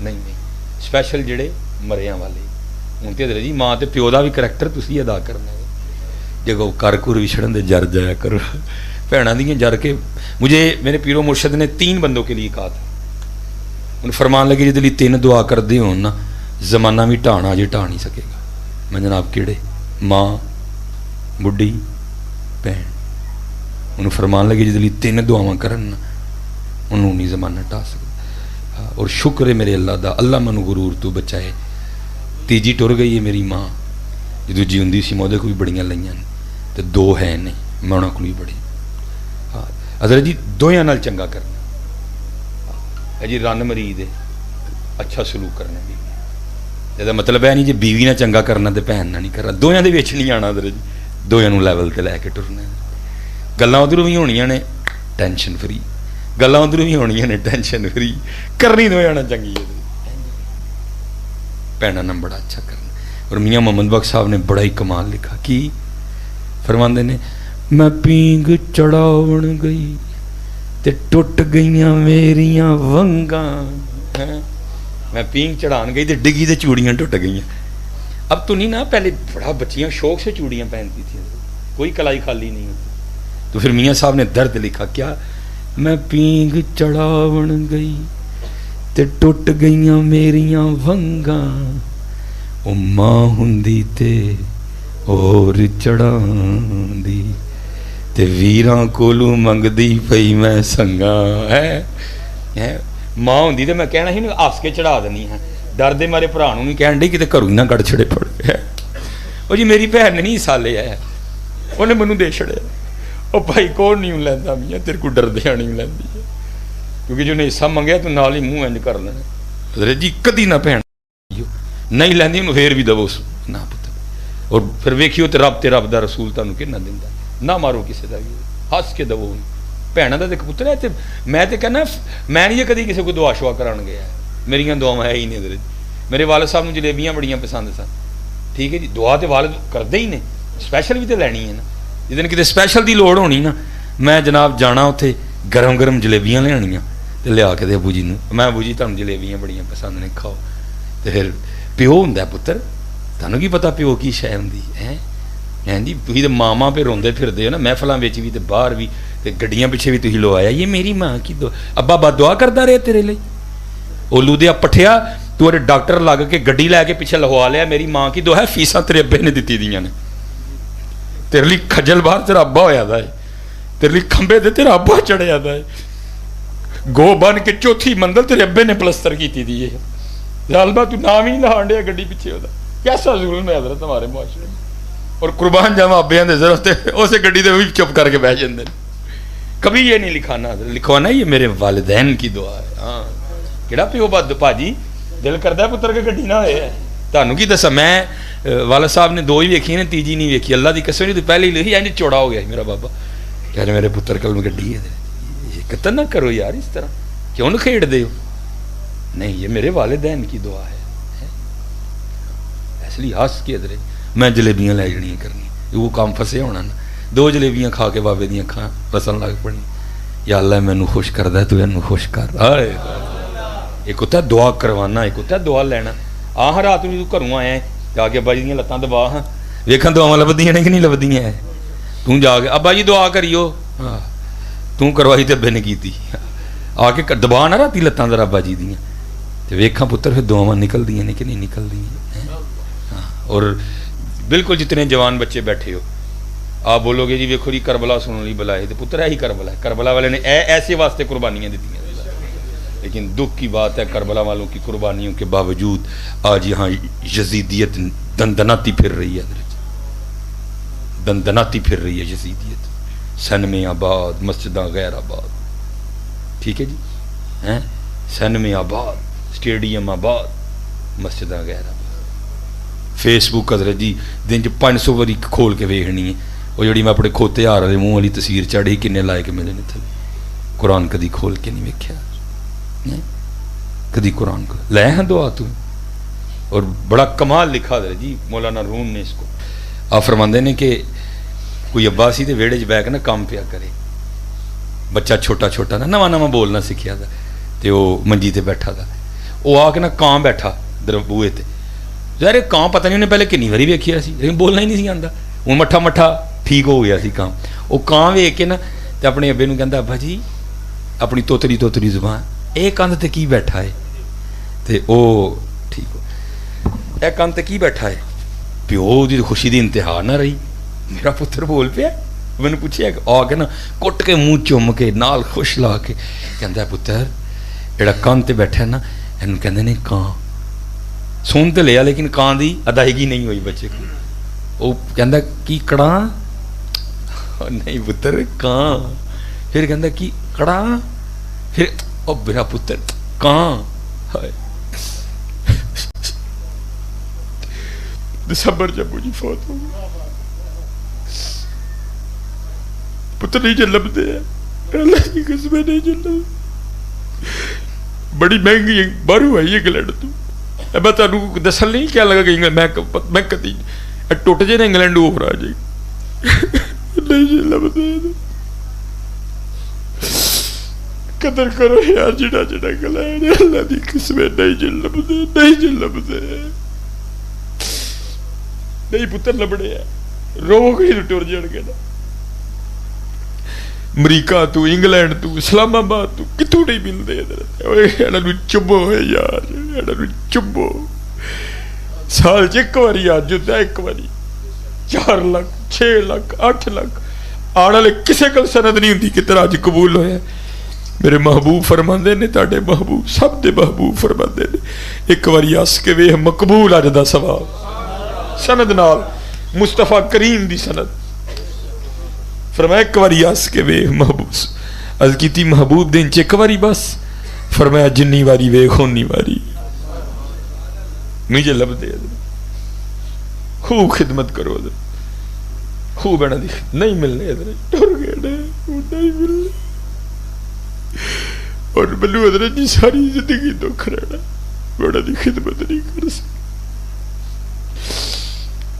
نہیں نہیں سپیشل جڑے مریاں والے ہوں تو حضرت جی ماں تے پیو دا بھی کریکٹر تسی ادا کرنا ہے جگہ کر کر وچھڑن دے جر جایا کرو بھیناں دیاں جر کے مجھے میرے پیرو مرشد نے 3 بندوں کے لیے کہا تھا ان فرمان لگے جہدے لیے 3 دعا کرتے ہون نا زمانہ بھی ٹھانا جی ٹھا نہیں سکے گا میں جناب کیڑے ماں بڈھی بھین انہوں فرمان لگے جہدے لیے 3 دعاواں کرن نا انہوں نہیں زمانہ ٹھا سکتا اور شکر ہے میرے اللہ دا اللہ منو غرور تو بچائے تیجی ٹر گئی ہے میری ماں جدو جی ہوں سی مودے کو بھی بڑیاں لائیاں تو 2 ہیں نہیں میں انہوں کو بھی بڑی ہاں حضرت جی دویاں نال چنگا کرنا جی رن مرید ہے اچھا سلوک کرنا بیوی یہ مطلب ہے نہیں جی بیوی نہ چنگا کرنا تو بھن نہ نہیں کرنا دویاں دے وچ نہیں آنا حضرت جی دویاں نوں لیول تے لے کے ٹرنا گلاں ادھروں بھی ہونیاں نے ٹینشن فری گلاں ادھروں بھی ہونیاں نے ٹینشن فری کرنی دویاں نال چنگی ہے بھیناں نال بڑا اچھا کرنا اور میاں محمد بخش صاحب نے بڑا ہی کمال لکھا کی فرماندے نے میں پینگ چڑھاون گئی تے ٹوٹ گئیاں میریاں ونگاں میں پینگ چڑھان گئی تے ڈگی تے چوڑیاں ٹوٹ گئیاں اب تو نہیں نا پہلے بڑا بچیاں شوق سے چوڑیاں پہنتی تھیں کوئی کلائی خالی نہیں ہوتی تو پھر میاں صاحب نے درد لکھا کیا میں پینگ چڑھاون گئی تے ٹوٹ گئیاں میریاں ونگاں او ماں ہوندی تے اور چڑھاندی تے ویراں کولوں منگدی پئی میں سنگاں ہے ماں ہوندی تے میں کہنا ہی ہس کے چڑھا دینی ہے ڈر دے مارے بھرا نوں نہیں کہن ڈئی کتے گھروں ہی نہ کڑ چھڑے پڑ گیا وہ جی میری بھین نے نہیں حصہ لیا ہے انہیں مینوں دے چھڑے وہ بھائی کون نہیں لیندا میاں تیرے کو ڈردیاں نہیں لیندی ہے کیونکہ جو نے حصہ منگیا تو نال ہی منہ انج کر لینا حضرت جی کدی نہ بھین نہیں لیندی انہوں پھر بھی دو نہ پتہ اور پھر ویکھیو تے رب دا رسول تانوں کنا دیندا نہ مارو کسی دا بھی ہس کے دو بھیناں دا تے پتر ہے تے میں تے کہنا میں نہیں کدی کسی کو دعا شعا کران گیا میریاں دعاواں ہے ہی نہیں حضرت میرے والد صاحب نوں جلیبیاں بڑیاں پسند سن ٹھیک ہے جی دعا تے والد کردے ہی نے سپیشل بھی تے لینی ہے نا جدن کتے سپیشل دی لوڑ ہونی نا میں جناب جانا اتنے گرم گرم جلیبیاں لینیاں تے لیا کے دے ابو جی نوں میں ابو جی تانوں جلیبیاں بڑیاں پسند نے کھاؤ تے پھر پیو ہوندا پتر تانوں کی پتا پیو کی شے ہوندی ہے جی تھی تو ماما پہ روندے پھردے ہو نا محفلاں وچ بھی تے باہر بھی تے گڈیاں پیچھے بھی تھی لو آیا یہ میری ماں کی دعا ابا بد دعا کردا رہے تیرے لیے اولو دیا پٹھیا تو ڈاکٹر لگ کے گڈی لے کے پیچھے لہوا لیا میری ماں کی دعا ہے فیساں تیرے ابے نے دتی دیاں نے تیرے لیے کھجل باہر تیرا ابا ہویا دا ہے تیرے لیے کھمبے تے تیرا ابا چڑھیا دا ہے گو بن کے چوتھی منزل تیرے ابے نے پلستر کیتی دی ہے ظالما تو نام ہی لہان ڈیا گڈی پیچھے ہوتا کیسا ظلم ہے حضرت ہمارے معاشرے میں اور قربان جاواں ابیاں دے ضرورت اسے گڈی دے بھی چپ کر کے بیٹھ جاندے کبھی یہ نہیں لکھانا حضرت لکھوانا یہ میرے والدین کی دعا ہے ہاں کہڑا پیو بد پاجی دل کردا پتر کے گڈی نہ ہوئے تانوں کی دساں میں والد صاحب نے 2 ہی ویکھی نے تیجی نہیں ویکھی اللہ دی قسم نہیں تو پہلے ہی لکھی انج چوڑا ہو گیا میرا بابا کہ میرے پتر کل میں گڈی ہے یہ قتل نہ کرو یار اس طرح کیوں نہ کھیڑ دے ہو نہیں یہ میرے والدین کی دعا ہے اس لیے ہس کے ادھر میں جلیبیاں لے جڑیاں کرنی وہ کام پھسے ہونا نا 2 جلیبیاں کھا کے بابے دیاں کھا رسن لگ پڑنی یا اللہ مینوں خوش کردا تو اینوں خوش کر ایک ہوتا ہے دعا کروانا ایک ہوتا ہے دعا لینا آہ رات نوں تو گھروں آیا جا کے ابا جی دیاں لتاں دبا ہاں ویکھاں دعاواں لبدیاں نے کہ نہیں لبدیاں تو جا کے ابا جی دعا کریو ہاں تو کروائی تے ابے نے کیتی آ کے دبا نہ راتی لتاں ذرا ابا جی دیاں تے ویکھاں پتر پھر دعاواں نکلدیاں نے کہ نہیں نکلدیاں ہاں اور بالکل جتنے جوان بچے بیٹھے ہو آپ بولو گے جی ویکھو جی کربلا سننے لی بلائے تو پتر یہی کربلا ہے کربلا والے نے ایسے واسطے قربانیاں دیتی ہیں لیکن دکھ کی بات ہے کربلا والوں کی قربانیوں کے باوجود آج یہاں یزیدیت دندناتی پھر رہی ہے دندناتی پھر رہی ہے یزیدیت سن میں آباد مسجداں غیر آباد ٹھیک ہے جی سن میں آباد سٹیڈیم آباد مسجداں غیر آباد فیس بک حضرت جی دن چ 500 واری کھول کے ویکھنی ہے وہ جڑی میں اپنے کھوتے ہار والے منہ والی تصویر چڑھی کنے لائے کے ملے نے تھلے قرآن کدی کھول کے نہیں ویکھیا کدی قرآن کو لے ہیں دعا تو اور بڑا کمال لکھا دے جی مولانا روم نے اس کو آپ فرماندے نے کہ کوئی ابا سی تے ویڑے چ بیٹھ کے نا کام پیا کرے بچہ چھوٹا چھوٹا نا نواں نواں بولنا سکھیا تھا تے وہ منجی تے بیٹھا تھا وہ آ کے نا کان بیٹھا بوئے تے. یار کان پتہ نہیں انہیں پہلے کنی واری ویکھیا سی لیکن بولنا ہی نہیں سی آندا. ہوں مٹھا مٹھا ٹھیک ہو گیا سی کان. وہ کان ویکھ کے نا تے اپنے ابے نوں کہندا ابا جی اپنی توتری زبان اے کندھ تے کی بیٹھا ہے. تے او ٹھیک ہو اے کندھ تے کی بیٹھا ہے. پیو دی خوشی دی انتہا نہ رہی. میرا پتر بول پیا. میں نے پوچھا آ کے نا کٹ کے منہ چوم کے نال خوش لا کے کہندا پتر جڑا کان تے بیٹھا ہے نا اینوں کہندے نے کان. سن تے لیا لیکن کان دی ادائیگی نہیں ہوئی بچے کو. وہ کہندا کی کڑاں نہیں پتر کان. پھر کہندا کی کڑاں. پھر او میرا پتر کان. دسمبر جب مجھے فوت ہو گیا پتر نہیں جلم دے. اللہ کی قسم نہیں جلم. بڑی مہنگی بارو ہے انگلینڈ تو. میں تمہیں دسن نہیں کیا لگا کہ میں کدی ٹوٹ جائے نا انگلینڈ اوپر آ جائے. نہیں جلم دے. قدر کرو یار جڑا جڑا انگلینڈ. اللہ کی قسم نہیں جلم دے. نہیں جلم دے. نہیں پتر لبڑے ہیں روک ہی ٹر جان گے نا. امریکہ تو انگلینڈ تو اسلام آباد تو کتوں نہیں ملتے. چبو ہے یار چبو. سال ایک باری آ جاتا ایک باری 4 لاکھ 6 لاکھ 8 لاکھ آنے والے کسی کو سند نہیں ہوتی کہ تیرا اج قبول ہویا. میرے محبوب فرماندے نے تاڈے محبوب سب دے محبوب فرماندے نے ایک باری آس کے ویکھ مقبول اج دا ثواب سند نال مصطفیٰ کریم دی سند. فرمایا ایک باری آس کے ویکھ محبوب عرض کیتی محبوب دن چ ایک باری بس. فرمایا جنی واری ویکھ اونی واری. مجھے لب دے خوب خدمت کرو ادھر خوب بنا دی نہیں ملنے ادھر ٹر گئے نہیں ملنے. اور بلو ادھر جی ساری زندگی دکھ رہنا بڑا دی خدمت نہیں کر سکتا.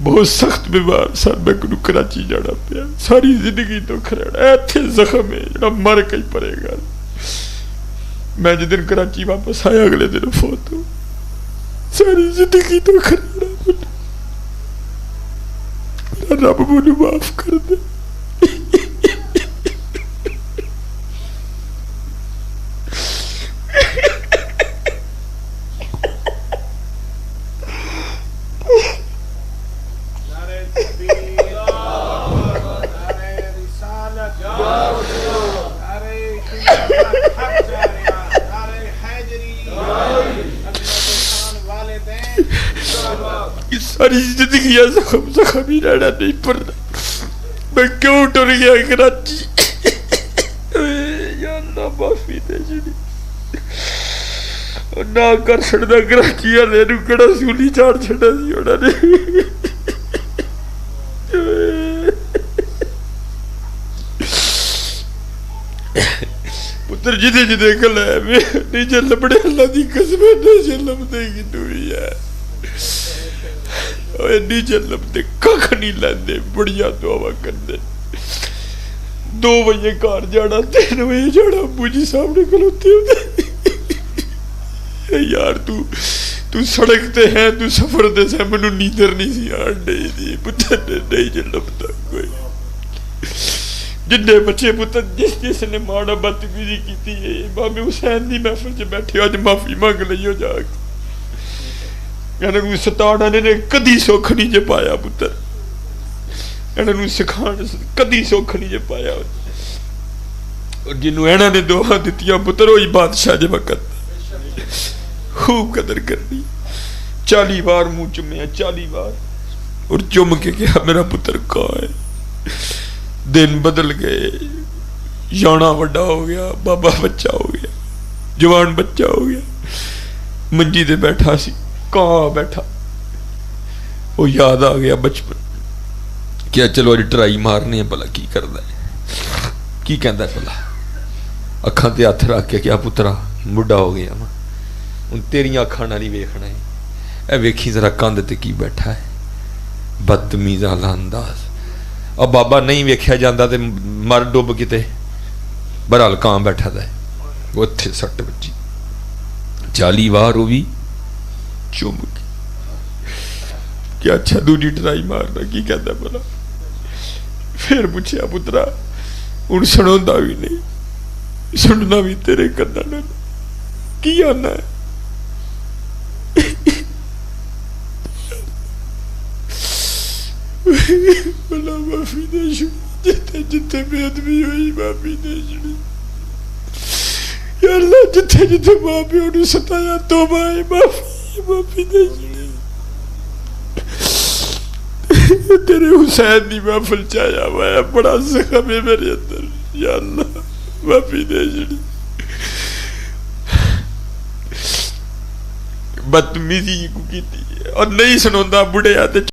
بہت سخت بیمار سن میں کو کراچی جانا پیا. ساری زندگی دکھ رہنا ایتھے زخم ہے جڑا مر کے ہی پڑے گا. میں جس دن کراچی واپس آیا اگلے دن فوت ہو. ساری زندگی دکھ رہنا. رب مجھے معاف کر دے. ساری زندگی زخم ہی رہنا نہیں پڑنا. میں کیوں ٹر گیا کراچی. یا اللہ معافی دے جی نہ کر چڑھنا کراچی والے نوں کہڑا سولی چاڑ چڑھا سی انہوں نے. پتر جدے جدے گل ہے نہیں جے لبڑے اللہ دی قسم نہیں جے لبدے کی دوری ہے. نیچے لبتے کھ نہیں لیندے بڑیا دعا کرتے. 2 بجے گھر جانا 3 بجے جانا ابو جی سامنے کھلوتے ہوتے. یار تو سڑک تے ہے تو سفر تے سے مینوں نیندر نہیں سی آن ڈئی. پتر نہیں جے لبتا کوئی. جن بچے پتر جس نے ماڑا بدتمیزی کیتی ہے امام حسین دی محفل چ بیٹھے اج معافی مانگ لئیو جا کے. ستانا نے کدی سکھ نہیں جے پایا پتر. انہوں سکھان کدی سکھ نہیں جے پایا. جنہوں انہوں نے دعا دیتیاں پتر وہی بادشاہ جے وقت خوب قدر کرنی. 40 بار منہ چومیا 40 بار اور چوم کے کہا میرا پتر کہاں ہے. دن بدل گئے. جانا وڈا ہو گیا بابا بچہ ہو گیا جوان بچہ ہو گیا. منجی دے بیٹھا سی کہاں بیٹھا. وہ یاد آ گیا بچپن کیا چلو اج ٹرائی مارنی ہے بھلا کی کردا ہے کی کہندا ہے بھلا. اکھاں تے ہاتھ رکھ کے کیا پترا بڈھا ہو گیا وا ہن تیریاں اکھاں نال ہی ویکھنا ہے. اے ویکھی ذرا کندھ تے کی بیٹھا ہے بدتمیز والا انداز. اب بابا نہیں ویکھیا جاندا تے مر ڈب کتے. بہرحال کان بیٹھا دا ہے. اوتھے سٹ بچی 40 وار وہ بھی چوم گئی کہ اچھا دوجی ٹرائی مارنا کی کہتا بلا. پھر پوچھا پترا ہوں سنا بھی نہیں, سننا بھی تیرے کنا کی آنا ہے. بلا معافی دے چھڑی جتے جتے بے ادبی ہوئی, معافی دے چھڑی یا اللہ, جتے جتے ماں پیو نے ستایا توبہ ہے, معافی دے چھڑی. تیرے حسین دی محفل چایا ہوا ہے, بڑا زخم ہے میرے اندر, یا اللہ معافی دے چھڑی. بدتمیزی کو کیتی اور نہیں سنوندا بڑھیا تے